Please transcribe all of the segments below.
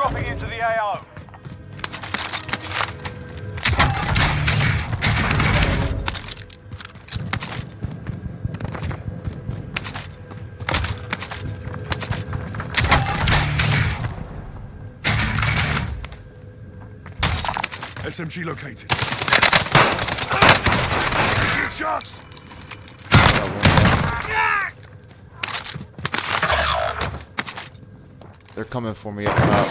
dropping into the AO. SMG located. Good shots! They're coming for me up top.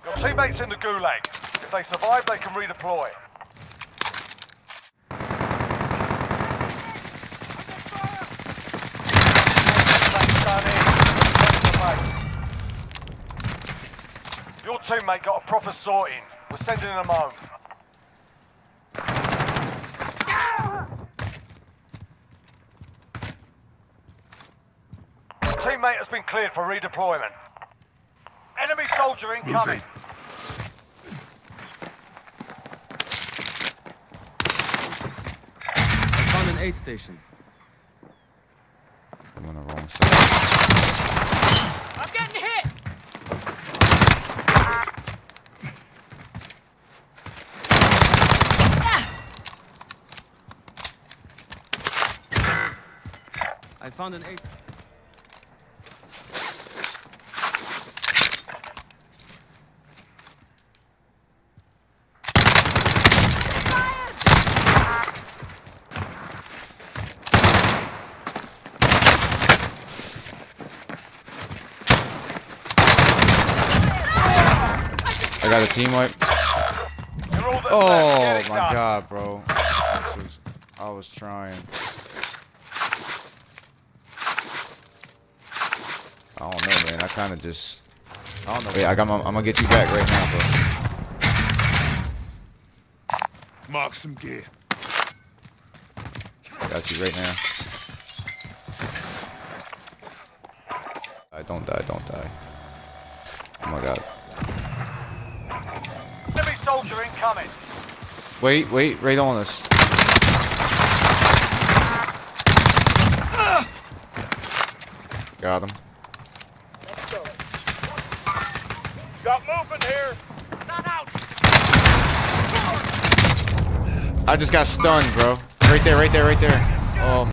Your teammates in the gulag. If they survive, they can redeploy. Your teammate got a proper sorting. We're sending them home. Your teammate has been cleared for redeployment. Enemy soldier incoming. Moving. I found an aid station. I'm on the wrong side. I'm getting hit! I found an aid. I got a team wipe. You're all that's left. Oh Get it my done. god, bro. I was trying. I don't know, man. I kind of just. I don't know. Wait, I'm gonna get you back right now, bro. Mark some gear. Got you right now. Don't die, don't die. Oh my god. Enemy soldier incoming. Wait, right on us. Got him. Got movement here. It's not out! I just got stunned, bro. Right there. Oh.